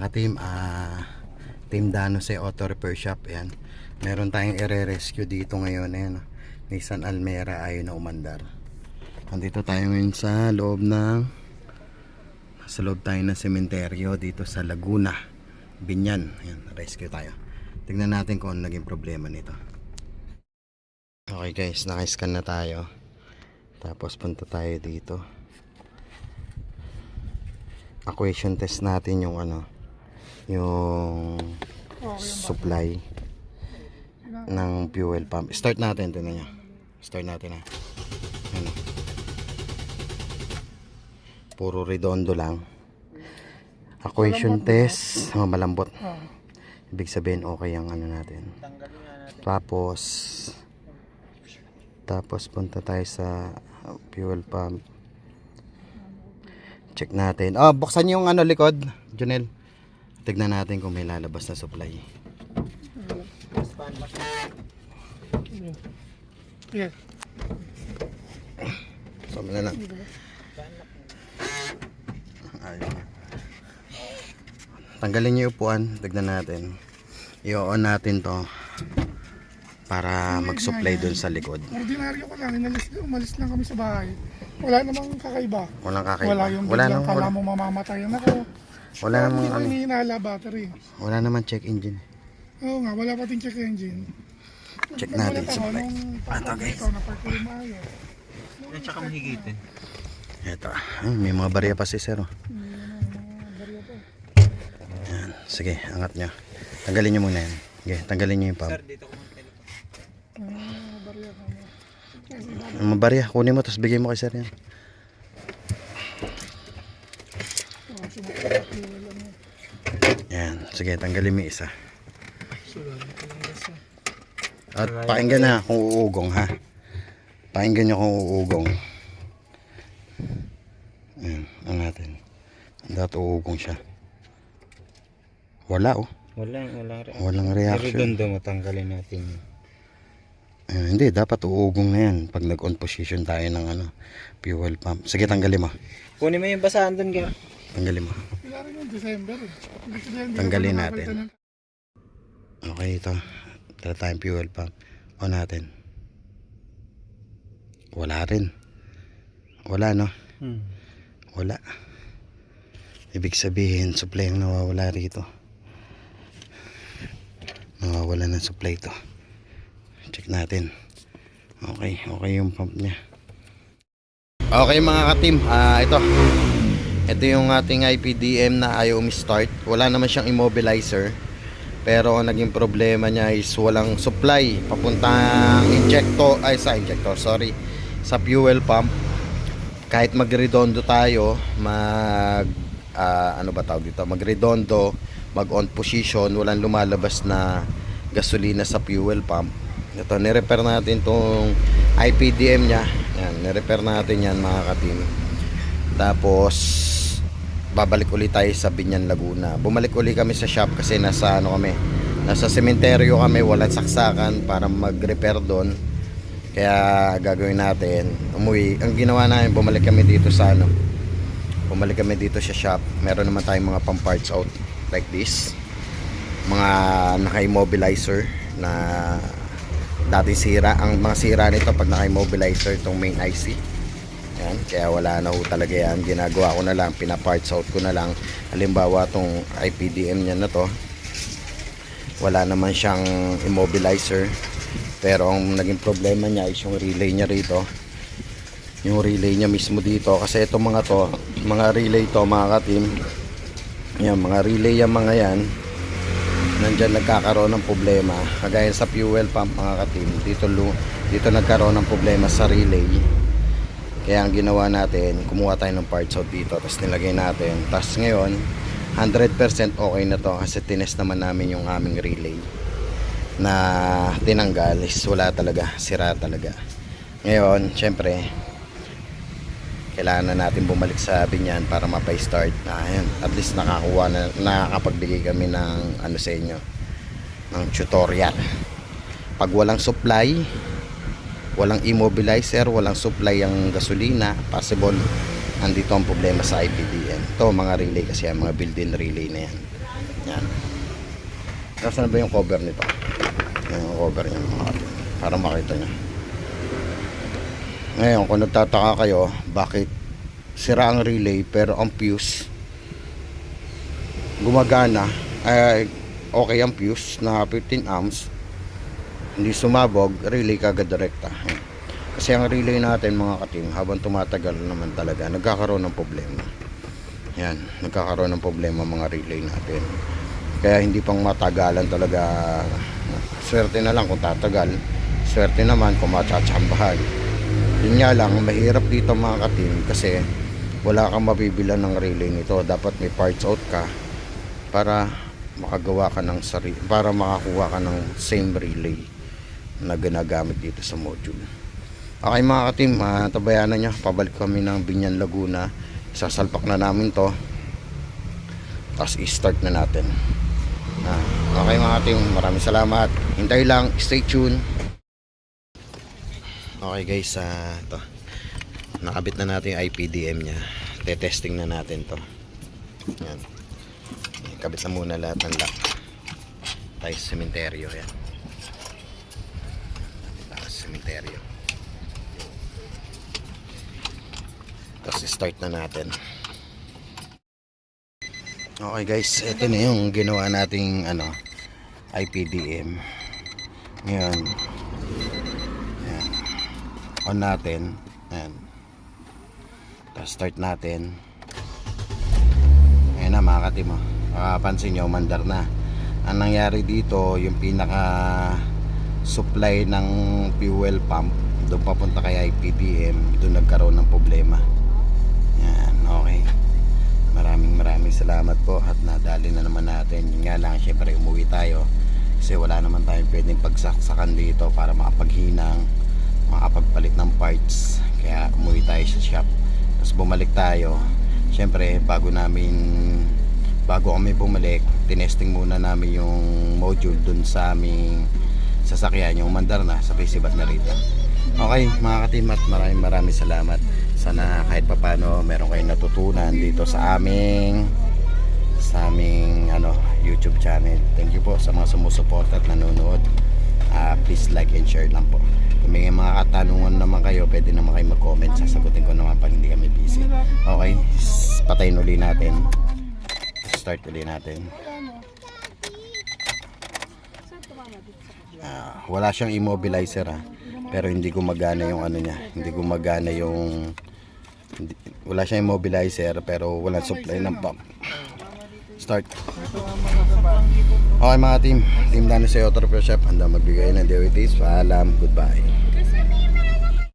ka-team, Team Danose Auto Repair Shop. Ayan. Meron tayong i-rescue dito ngayon. Ayan, Nissan Almera ayaw na umandar. Nandito tayo ngayon sa loob tayo ng sementeryo dito sa Laguna, Binyan. Ayan, rescue tayo. Tingnan natin kung ano naging problema nito. Okay guys, naka-scan na tayo. Tapos punta tayo dito. Equation test natin yung supply ng fuel pump. Start natin, tingnan nyo. Start natin ha. Ano? Puro redondo lang. Equation test, malambot. Ibig sabihin okay ang natin. Tapos punta tayo sa fuel pump. Check natin. Buksan yung likod, Jonel. Tignan natin kung may lalabas na supply. Yeah. So, na lang. Ayun. Tanggalin niyo yung upuan. Tignan natin. I-on natin to para mag-supply dun sa likod. Ordinaryo ko lang. Umalis lang kami sa bahay. Wala namang kakaiba. Walang kakaiba. Wala yung biglang kala mo mamamatayan ako. Wala namang hindi hinihinala battery. Wala naman check engine. Oo nga, wala pating check engine. Check natin supply. Ito guys. Yan tsaka mahigitin. Ito. May mga barya pa si Sir. Yan. Sige, angat nyo. Tanggalin nyo muna yan. Okay, tanggalin nyo yung pump. Sir, dito ko Ang barya, kunin mo tapos bigay mo kay Sir yan. Yan, sige, tanggalin mo isa. At pakinggan na kung uugong ha. Pakinggan nyo kung uugong. Ayan, ang natin. Dapat uugong siya. Wala Walang reaction. Redondo matanggalin natin. Hindi, dapat uugong na yan pag nag-on position tayo ng fuel pump. Sige, tanggalin mo. Kunin mo yung basahan doon, Gar. Tanggalin mo. Wala rin yung December. Tanggalin natin. Okay, ito. Tara tayong fuel pump. On natin. Wala rin. Wala, no? Wala. Ibig sabihin, supply ang nawawala rito. Nawawala ng supply ito. Check natin. Okay yung pump niya. Okay mga ka-team, ito yung ating IPDM na ayaw umi-start. Wala naman siyang immobilizer, pero ang naging problema niya is walang supply papuntang sa fuel pump. Kahit magredondo tayo, magredondo, mag-on position, walang lumalabas na gasolina sa fuel pump. Ito, nirepair natin tong IPDM nya. Yan, nirepair natin yan mga ka-team. Tapos babalik ulit tayo sa Binyan, Laguna. Bumalik ulit kami sa shop kasi nasa sementeryo kami, walang saksakan para mag-repair doon. Kaya gagawin natin, umuwi. Ang ginawa namin, bumalik kami dito sa shop. Meron naman tayong mga pump parts out like this. Mga naka-immobilizer na dati sira. Ang mga sira nito pag naka-immobilizer itong main IC. Yan, kaya wala na ho talaga yan. Ginagawa ko na lang, pina-parts out ko na lang. Halimbawa itong IPDM niya na to, wala naman siyang immobilizer, pero ang naging problema niya is yung relay niya rito. Yung relay niya mismo dito, kasi itong mga relay to mga ka-team, yan, mga relay yung mga yan, nandyan nagkakaroon ng problema. Kagaya sa fuel pump mga ka-team, dito nagkaroon ng problema sa relay. Kaya ang ginawa natin, kumuha tayo ng parts out dito, tapos nilagay natin. Tapos ngayon 100% okay na to, kasi tinest naman namin yung aming relay na tinanggal is wala talaga, sira talaga. Ngayon syempre kailangan na natin bumalik sa Binyan para mapa-start. Ayan, at least nakakapagbigay kami ng sa inyo, ng tutorial. Pag walang supply, walang immobilizer, walang supply ang gasolina, possible andito ang problema sa IPDM. Ito mga relay kasi, mga built-in relay na yan. Yan. Nasaan ba yung cover nito? Yan yung cover niya mga kapatid. Para makita nyo. Ngayon, kung nagtataka kayo, bakit sira ang relay pero ang fuse gumagana, okay ang fuse na 15 amps, hindi sumabog, relay kagad direkta. Kasi ang relay natin mga katim, habang tumatagal naman talaga, nagkakaroon ng problema. Yan, nagkakaroon ng problema mga relay natin. Kaya hindi pang matagalan talaga. Swerte na lang kung tatagal, swerte naman kung matsatsambahan. Yun nga lang, mahirap dito mga katim kasi wala kang mabibilan ng relay nito. Dapat may parts out ka para makagawa ka ng sarili, para makakuha ka ng same relay na ginagamit dito sa module. Okay mga katim, tabayanan nyo, pabalik kami ng Binyan, Laguna. Sasalpak na namin to, tapos i-start na natin. Okay mga katim, maraming salamat. Hintay lang, stay tuned. Okay guys, to nakabit na natin yung IPDM nya. Te-testing na natin to. Yan. Kabit na muna lahat ng lock. Tayo sa sementeryo. Yan. Tayo sa sementeryo. Tapos start na natin. Okay guys, ito na yung ginawa nating IPDM. Ngayon, yan. On natin. Ayan. Tapos start natin. Ayan na mga katim. Makapansin nyo, mandar na. Ang nangyari dito, yung pinaka supply ng fuel pump doon papunta kay IPDM, doon nagkaroon ng problema. Yan, okay. Maraming salamat po at nadali na naman natin. Yun nga lang, syempre umuwi tayo kasi wala naman tayong pwedeng pagsaksakan dito para makapaghinang, makapagpalit ng parts. Kaya umuwi tayo sa shop, tapos bumalik tayo. Syempre bago kami bumalik, tinesting muna namin yung module dun sa aming sasakyan, yung mandar na sa Pisibat na rito. Okay mga katimat, maraming salamat. Sana kahit papano meron kayong natutunan dito sa aming YouTube channel. Thank you po sa mga sumusuporta at nanonood. Please like and share lang po. Kung may mga katanungan naman kayo, pwede naman kayo mag-comment. Sasagutin ko naman pag hindi kami busy. Okay, patayin uli natin. Start uli natin. Wala siyang immobilizer pero hindi gumagana yung niya. Hindi gumagana yung wala siyang immobilizer pero walang supply ng pump. Start. Okay mga team Dano sa Auto Repair Shop, handa magbigay ng DWTs. Paalam, goodbye.